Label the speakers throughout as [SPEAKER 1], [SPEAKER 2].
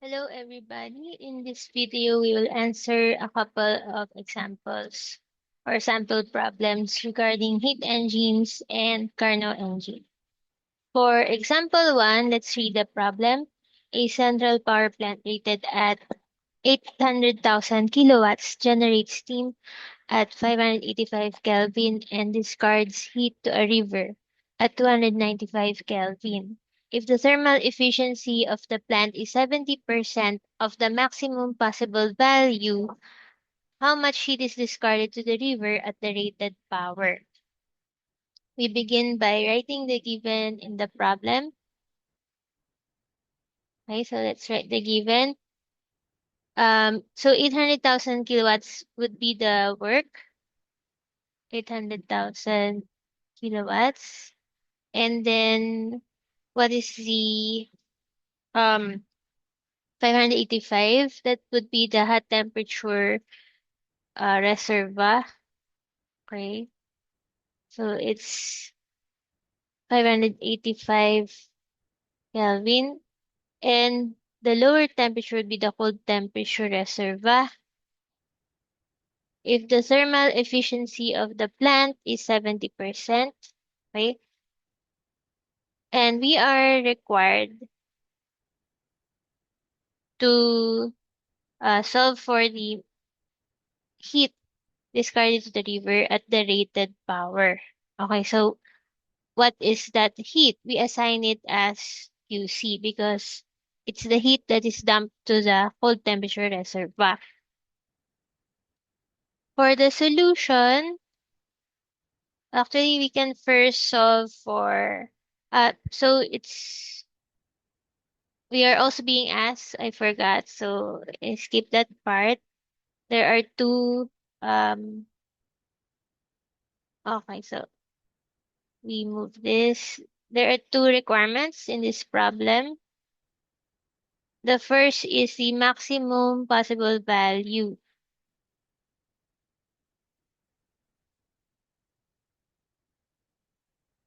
[SPEAKER 1] Hello everybody. In this video, we will answer a couple of examples or sample problems regarding heat engines and Carnot engine. For example 1, let's read the problem. A central power plant rated at 800,000 kilowatts generates steam at 585 Kelvin and discards heat to a river at 295 Kelvin. If the thermal efficiency of the plant is 70% of the maximum possible value, how much heat is discarded to the river at the rated power? We begin by writing the given in the problem. Okay, so let's write the given. So 800,000 kilowatts would be the work. 800,000 kilowatts. And then what is the um 585? That would be the hot temperature reservoir. Okay. So it's 585 Kelvin. And the lower temperature would be the cold temperature reservoir. If the thermal efficiency of the plant is 70%, okay, and we are required to solve for the heat discarded to the river at the rated power. Okay, so what is that heat? We assign it as QC because it's the heat that is dumped to the cold temperature reservoir. For the solution, actually we can first solve for so it's we are also being asked, I forgot, so I skip that part. There are two okay, so we move this. There are two requirements in this problem. The first is the maximum possible value.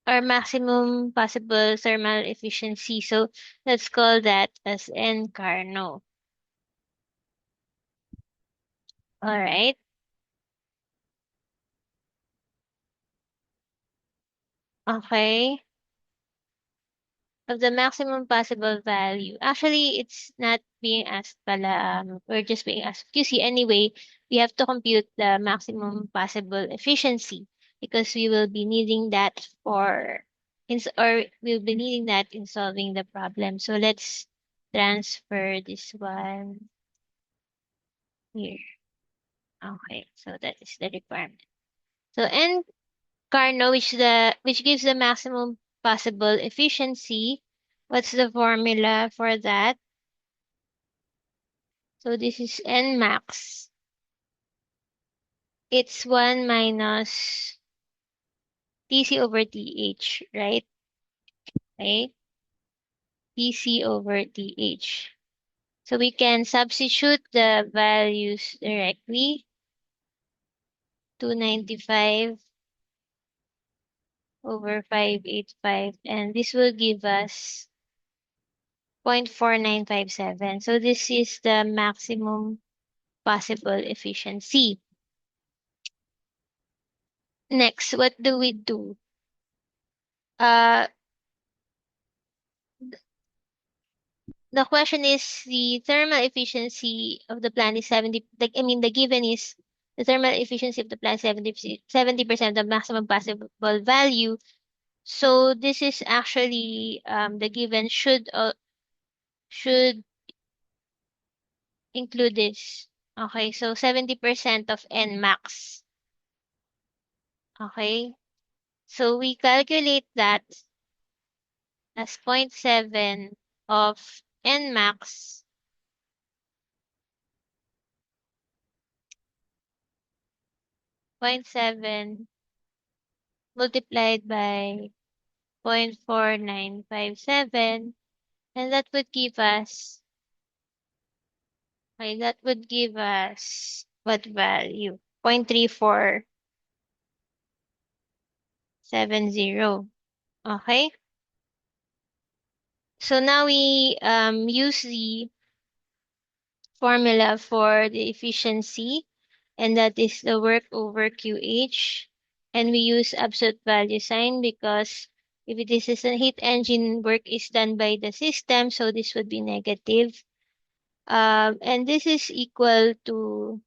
[SPEAKER 1] Or maximum possible thermal efficiency. So let's call that as N Carnot. All right. Okay. Of the maximum possible value. Actually, it's not being asked pala. We're just being asked QC. Anyway, we have to compute the maximum possible efficiency because we will be needing that or we'll be needing that in solving the problem. So let's transfer this one here. Okay, so that is the requirement. So N Carnot, which gives the maximum possible efficiency. What's the formula for that? So this is N max. It's 1 minus Tc over Th, right? Okay? Tc over Th. So we can substitute the values directly. 295 over 585. And this will give us 0.4957. So this is the maximum possible efficiency. Next, what do we do? Uh, the question is the thermal efficiency of the plant is 70, like, I mean, the given is the thermal efficiency of the plant 70% of maximum possible value. So this is actually the given should include this. Okay, so 70% of N max. Okay, so we calculate that as zero point 0.7 of N max 0.7 multiplied by 0.4957, and that would give us, okay, that would give us what value? 0.3470. Okay? So now we use the formula for the efficiency, and that is the work over QH. And we use absolute value sign because if it is a heat engine, work is done by the system, so this would be negative. And this is equal to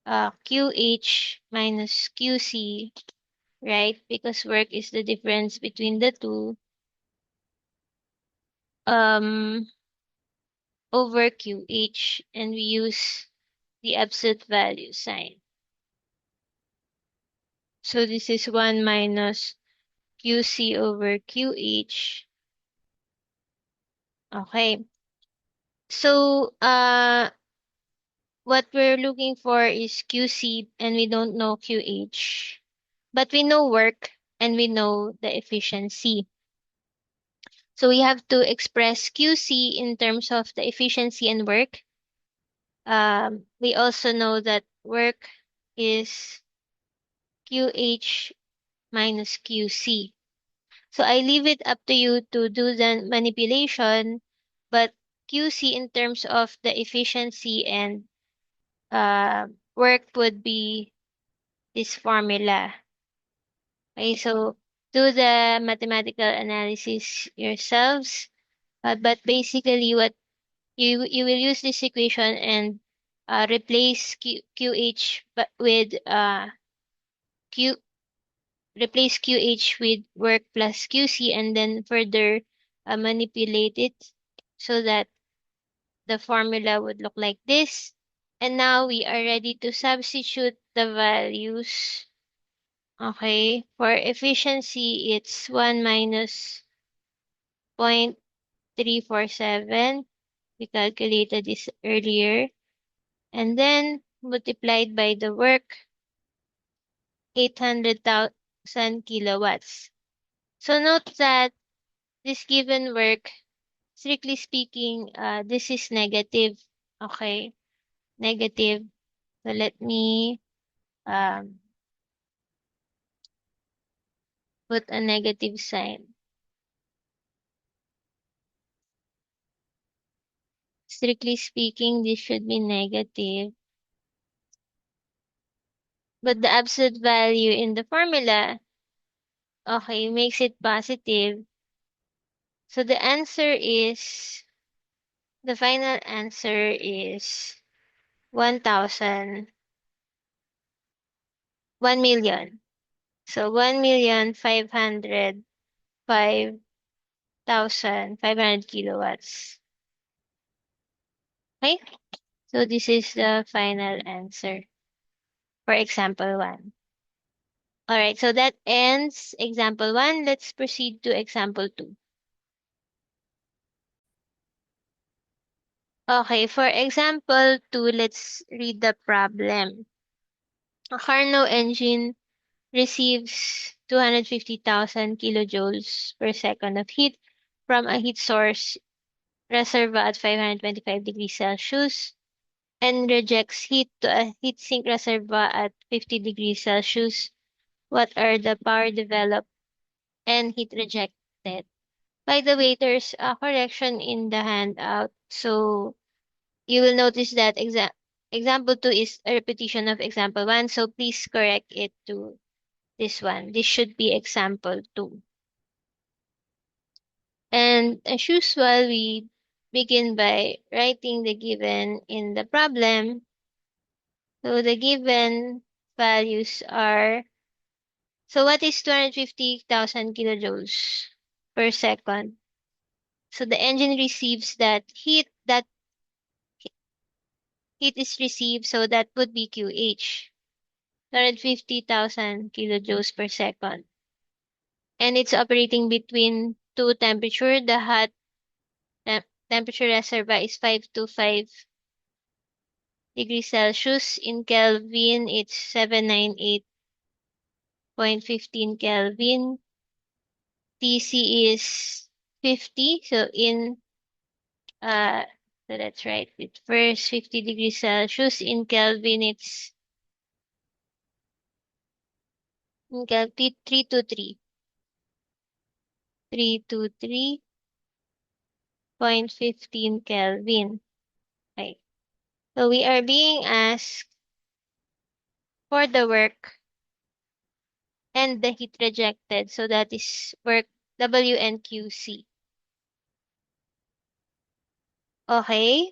[SPEAKER 1] QH minus QC, right? Because work is the difference between the two, um, over QH, and we use the absolute value sign. So this is 1 minus QC over QH. Okay. So, what we're looking for is QC and we don't know QH. But we know work and we know the efficiency. So we have to express QC in terms of the efficiency and work. We also know that work is QH minus QC. So I leave it up to you to do the manipulation, but QC in terms of the efficiency and work would be this formula. Okay, so do the mathematical analysis yourselves. But basically, what you will use this equation and replace QH but with Q replace QH with work plus QC and then further manipulate it so that the formula would look like this. And now we are ready to substitute the values. Okay, for efficiency, it's 1 minus 0.347. We calculated this earlier. And then multiplied by the work, 800,000 kilowatts. So note that this given work, strictly speaking, this is negative. Okay, negative. So let me um, put a negative sign. Strictly speaking, this should be negative. But the absolute value in the formula, okay, makes it positive. So the final answer is 1,000, 1,000,000. So 1,505,500 kilowatts. Okay? So this is the final answer for example 1. Alright, so that ends example 1. Let's proceed to example 2. Okay, for example 2, let's read the problem. A Carnot engine receives 250,000 kilojoules per second of heat from a heat source reservoir at 525 degrees Celsius and rejects heat to a heat sink reservoir at 50 degrees Celsius. What are the power developed and heat rejected? By the way, there's a correction in the handout. So you will notice that example 2 is a repetition of example 1. So please correct it to this one. This should be example 2. And as usual, we begin by writing the given in the problem. So the given values are, so what is 250,000 kilojoules per second? So the engine receives that heat is received, so that would be QH, 250,000 kilojoules per second. And it's operating between two temperature. The hot temperature reservoir is 525 degrees Celsius. In Kelvin, it's 798.15 Kelvin. TC is 50. So uh so that's right. It first 50 degrees Celsius. In Kelvin, it's in Kelvin 323. 323.15 Kelvin. Okay. So we are being asked for the work and the heat rejected. So that is work W and QC. Okay.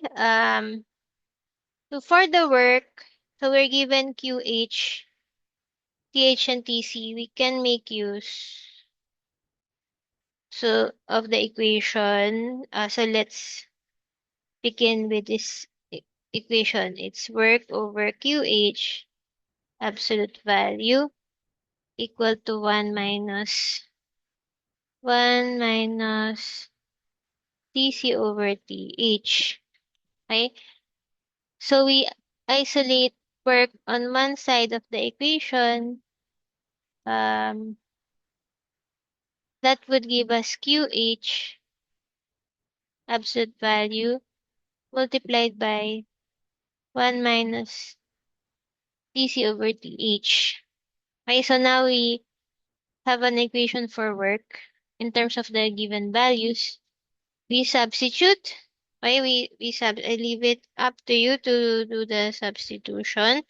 [SPEAKER 1] So for the work, so we're given QH, TH, and TC. We can make use of the equation. So let's begin with this equation. It's work over QH, absolute value, equal to 1 minus TC over TH. Okay? So we isolate work on one side of the equation. Um, that would give us QH, absolute value, multiplied by 1 minus TC over TH. Okay, so now we have an equation for work in terms of the given values. We substitute. Okay, I leave it up to you to do the substitution.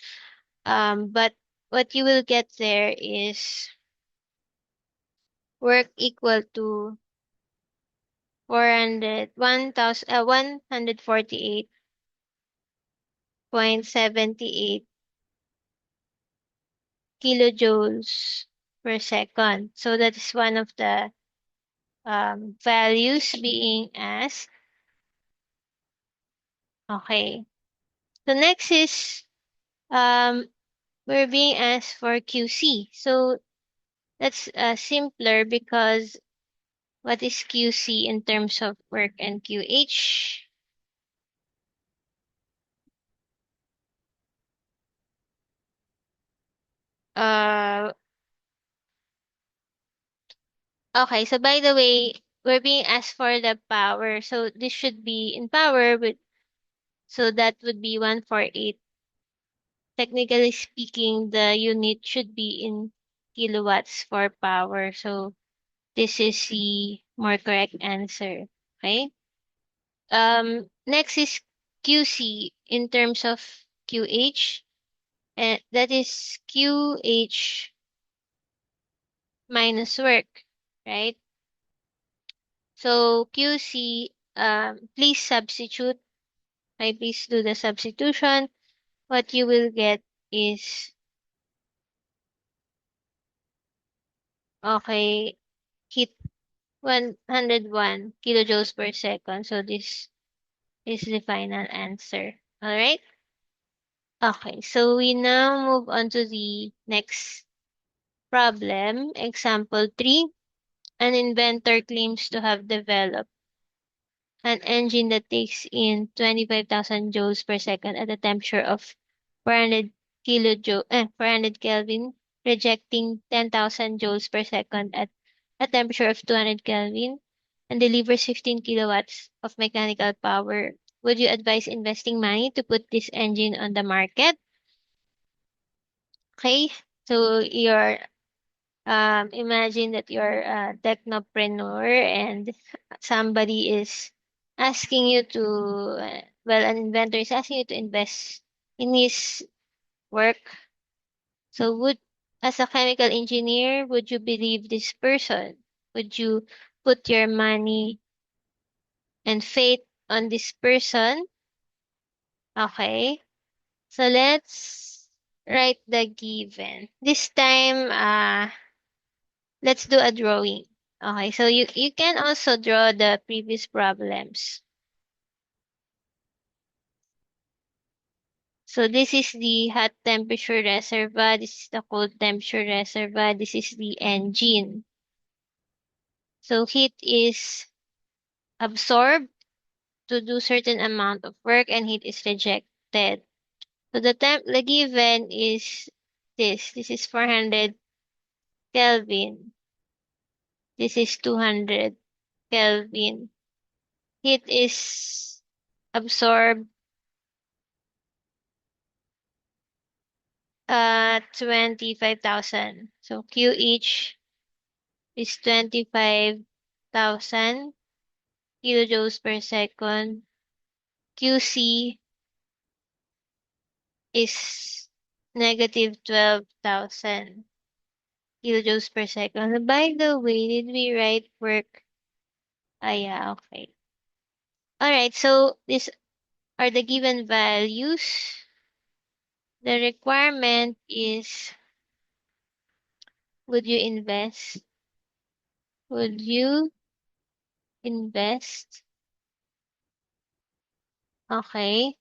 [SPEAKER 1] But what you will get there is work equal to 148.78 kilojoules per second. So that is one of the values being asked. Okay. So next is um, we're being asked for QC. So that's simpler because what is QC in terms of work and QH? Uh, okay, so by the way, we're being asked for the power. So this should be in power, but so that would be 148. Technically speaking, the unit should be in kilowatts for power. So this is the more correct answer. Okay. Next is QC in terms of QH, and that is QH minus work, right? So QC, please substitute. I please do the substitution. What you will get is okay, heat 101 kilojoules per second. So this is the final answer. All right. Okay, so we now move on to the next problem. Example 3. An inventor claims to have developed an engine that takes in 25,000 joules per second at a temperature of 400 Kelvin, rejecting 10,000 joules per second at a temperature of 200 Kelvin, and delivers 15 kilowatts of mechanical power. Would you advise investing money to put this engine on the market? Okay, so imagine that you're a technopreneur and somebody is asking you to, an inventor is asking you to invest in his work. So as a chemical engineer, would you believe this person? Would you put your money and faith on this person? Okay. So let's write the given. This time, let's do a drawing. Okay, so you can also draw the previous problems. So this is the hot temperature reservoir, this is the cold temperature reservoir, this is the engine. So heat is absorbed to do certain amount of work and heat is rejected. So the given is this. This is 400 Kelvin. This is 200 Kelvin. Heat is absorbed 25,000. So QH is 25,000 kilojoules per second. QC is negative 12,000 kilojoules per second. By the way, did we write work? Ah, yeah, okay. All right, so these are the given values. The requirement is, would you invest? Would you invest? Okay.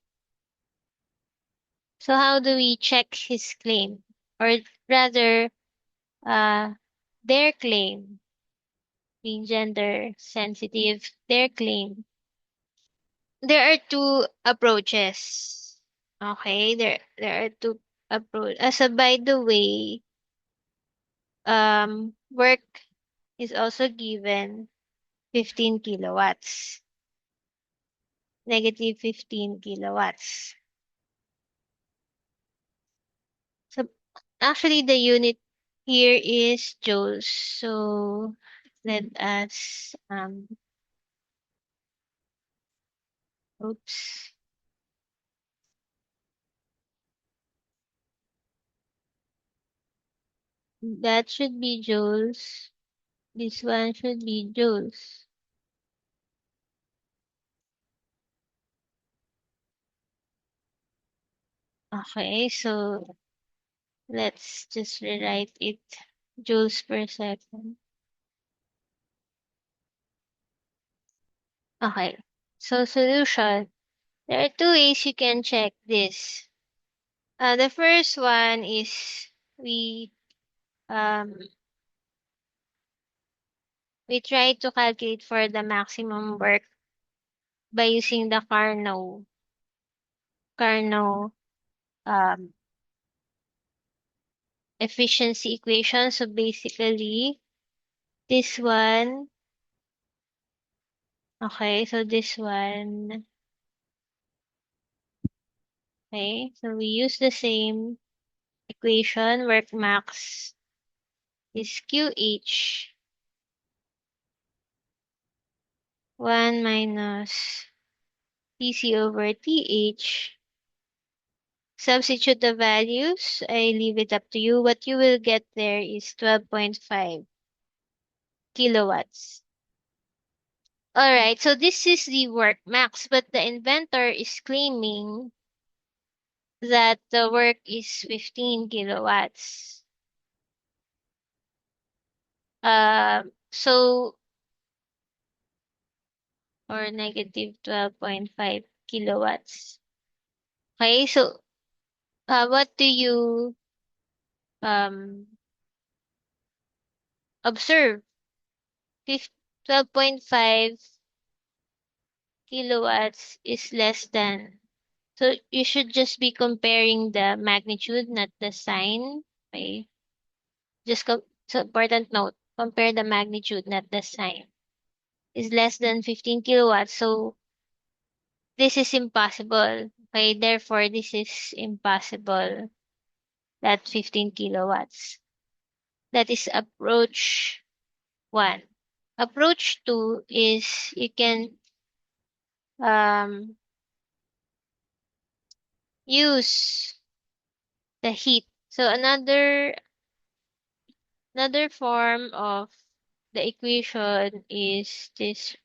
[SPEAKER 1] So how do we check his claim? Or rather, uh, their claim, being gender sensitive, their claim. There are two approaches. Okay, there are two approach. As a by the way, work is also given 15 kilowatts, negative 15 kilowatts. So actually the unit here is joules. So let us oops. That should be joules. This one should be joules. Okay, so let's just rewrite it joules per second. Okay, so solution. There are two ways you can check this. The first one is we um we try to calculate for the maximum work by using the Carnot um efficiency equation. So basically this one, okay, so this one, okay, so we use the same equation. Work max is QH 1 minus TC over TH. Substitute the values. I leave it up to you. What you will get there is 12.5 kilowatts. Alright, so this is the work max, but the inventor is claiming that the work is 15 kilowatts. So, or negative 12.5 kilowatts. Okay, so what do you um observe? 12.5 kilowatts is less than. So you should just be comparing the magnitude, not the sign. Okay. So important note, compare the magnitude, not the sign. Is less than 15 kilowatts. So this is impossible. Okay, therefore this is impossible. That 15 kilowatts. That is approach one. Approach two is you can um use the heat. So another form of the equation is this,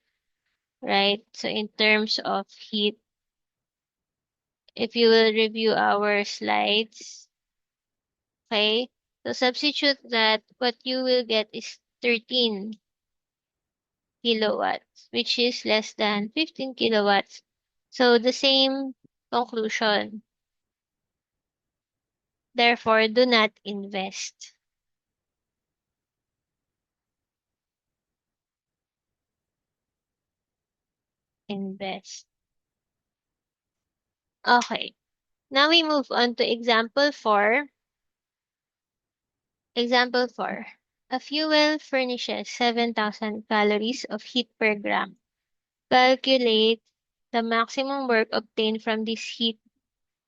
[SPEAKER 1] right? So in terms of heat, if you will review our slides, okay? So substitute that, what you will get is 13 kilowatts, which is less than 15 kilowatts. So the same conclusion. Therefore, do not invest. Invest. Okay. Now we move on to example 4. Example 4. A fuel furnishes 7,000 calories of heat per gram. Calculate the maximum work obtained from this heat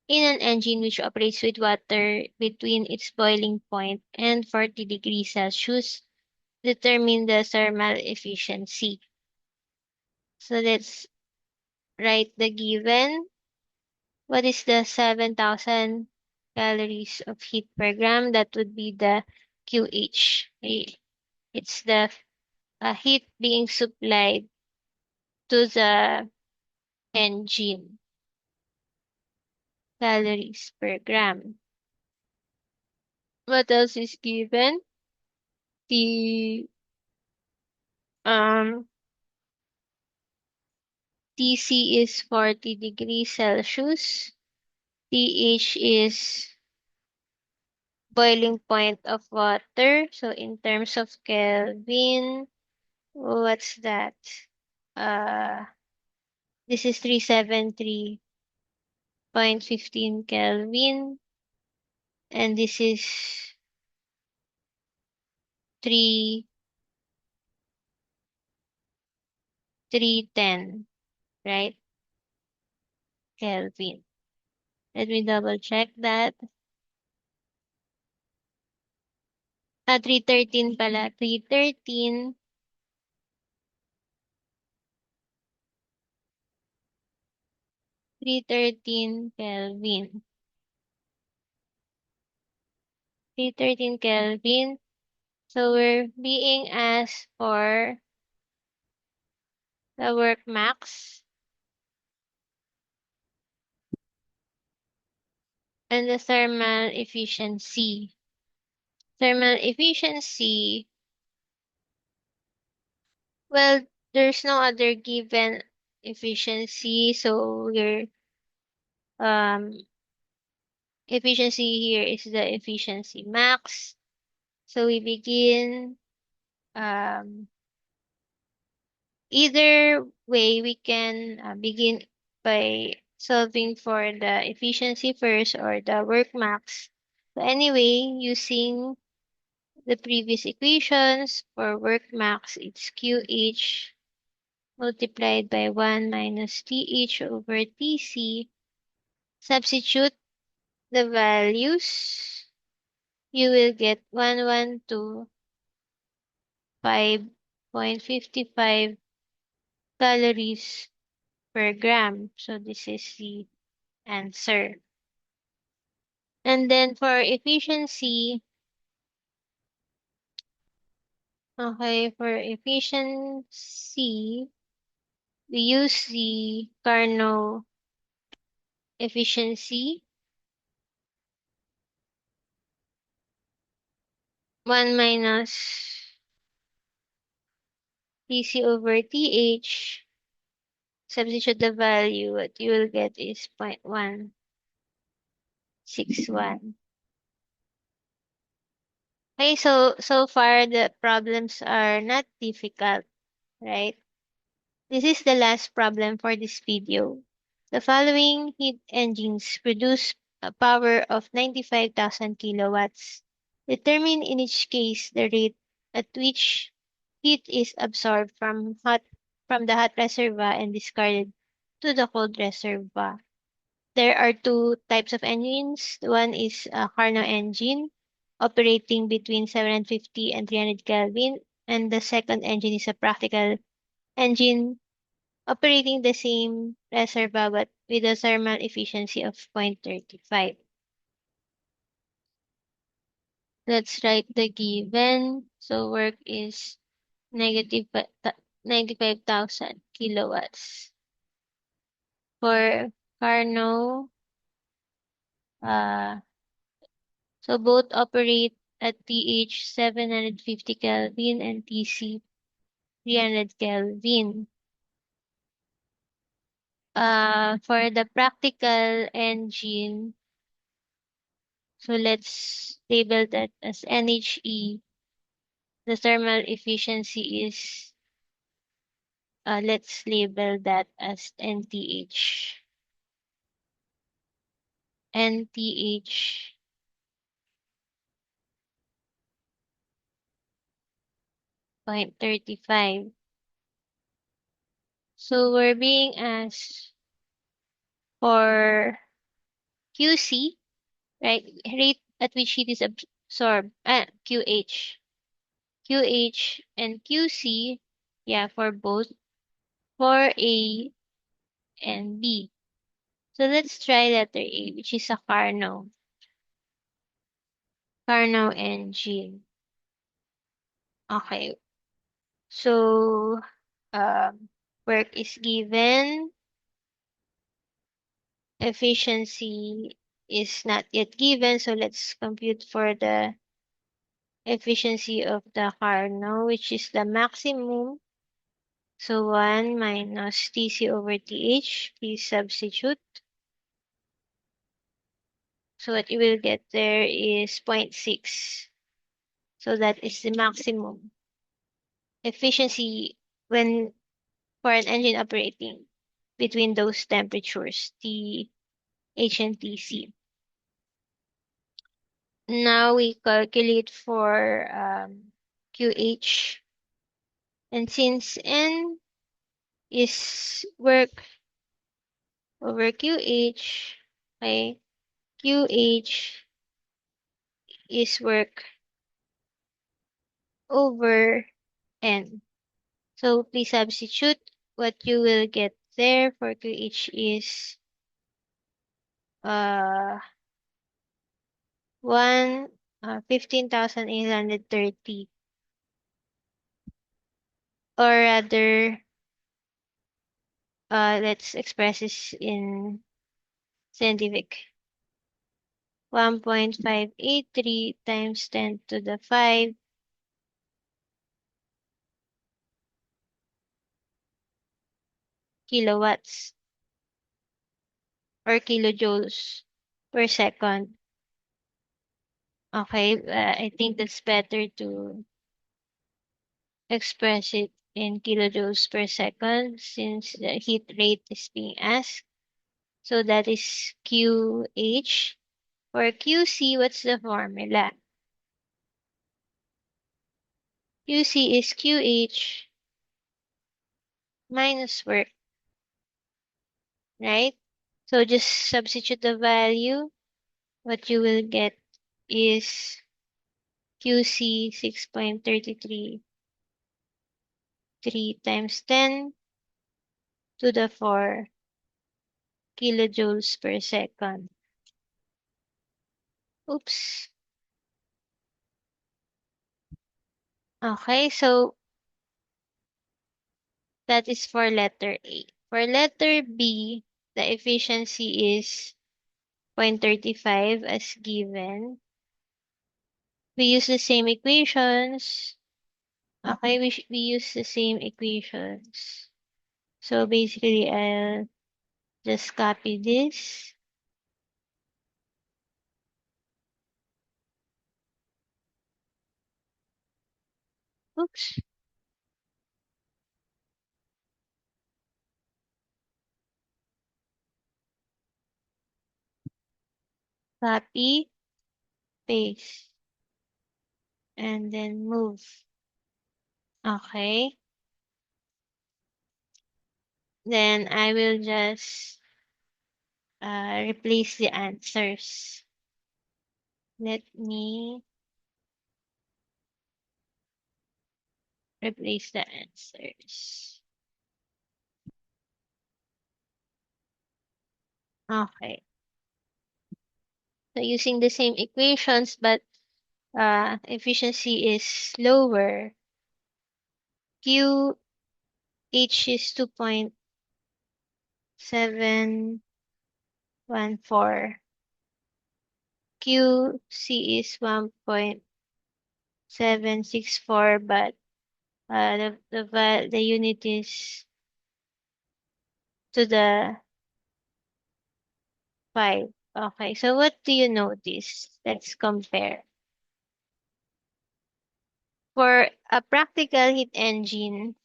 [SPEAKER 1] in an engine which operates with water between its boiling point and 40 degrees Celsius. Determine the thermal efficiency. So let's write the given. What is the 7,000 calories of heat per gram. That would be the QH. Okay. It's the heat being supplied to the engine, calories per gram. What else is given? The um TC is 40 degrees Celsius. TH is boiling point of water. So in terms of Kelvin, what's that? Uh, this is 373.15 Kelvin, and this is 3 310, right? Kelvin. Let me double check that. 313 pala. 313 Kelvin. 313 Kelvin. So we're being asked for the work max and the thermal efficiency. Thermal efficiency, well, there's no other given efficiency, so your um efficiency here is the efficiency max. So we begin um either way we can begin by solving for the efficiency first or the work max. So anyway, using the previous equations for work max, it's QH multiplied by 1 minus TH over TC. Substitute the values. You will get 1125.55 calories per gram. So this is the answer. And then for efficiency, okay, for efficiency, we use the Carnot efficiency. 1 minus TC over TH. Substitute the value, what you will get is 0.161. Okay, so far the problems are not difficult, right? This is the last problem for this video. The following heat engines produce a power of 95,000 kilowatts. Determine in each case the rate at which heat is absorbed from the hot reservoir and discarded to the cold reservoir. There are two types of engines. One is a Carnot engine operating between 750 and 300 Kelvin, and the second engine is a practical engine operating the same reservoir but with a thermal efficiency of 0.35. Let's write the given. So work is negative 95,000 kilowatts. For Carnot, uh, so both operate at TH 750 Kelvin and TC 300 Kelvin. For the practical engine, so let's label that as NHE. The thermal efficiency is, let's label that as NTH. NTH 0.35. So we're being asked for QC, right? Rate at which heat is absorbed, QH. QH and QC, yeah, for both, for A and B. So let's try letter A, which is a Carnot. Carnot engine. Okay. So, work is given. Efficiency is not yet given. So let's compute for the efficiency of the Carnot, which is the maximum. So 1 minus Tc over Th. Please substitute. So what you will get there is 0.6. So that is the maximum efficiency when for an engine operating between those temperatures, Th and Tc. Now we calculate for QH. And since N is work over QH, okay, QH is work over N. So please substitute. What you will get there for QH is uh one 15,830, or rather let's express this in scientific. 1.583 times 10 to the 5 kilowatts or kilojoules per second. Okay, I think that's better to express it in kilojoules per second since the heat rate is being asked. So that is QH. For QC, what's the formula? QC is QH minus work, right? So just substitute the value. What you will get is QC 6.333 times 10 to the 4 kilojoules per second. Oops. Okay, so that is for letter A. For letter B, the efficiency is 0.35 as given. We use the same equations. Okay, we use the same equations. So basically, I'll just copy this. Oops. Copy, paste, and then move. Okay. Then I will just replace the answers. Let me replace the answers. Okay. So using the same equations, but efficiency is lower. QH is 2.714. QC is 1.764, but the unit is to the 5. Okay, so what do you notice? Let's compare. For a practical heat engine,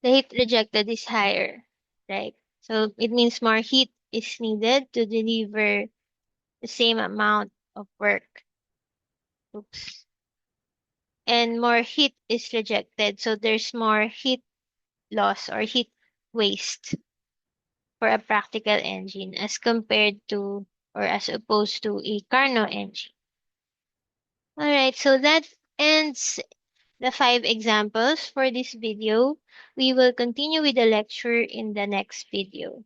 [SPEAKER 1] the heat rejected is higher, right? So it means more heat is needed to deliver the same amount of work. Oops. And more heat is rejected, so there's more heat loss or heat waste for a practical engine as compared to or as opposed to a Carnot engine. Alright, so that ends the 5 examples for this video. We will continue with the lecture in the next video.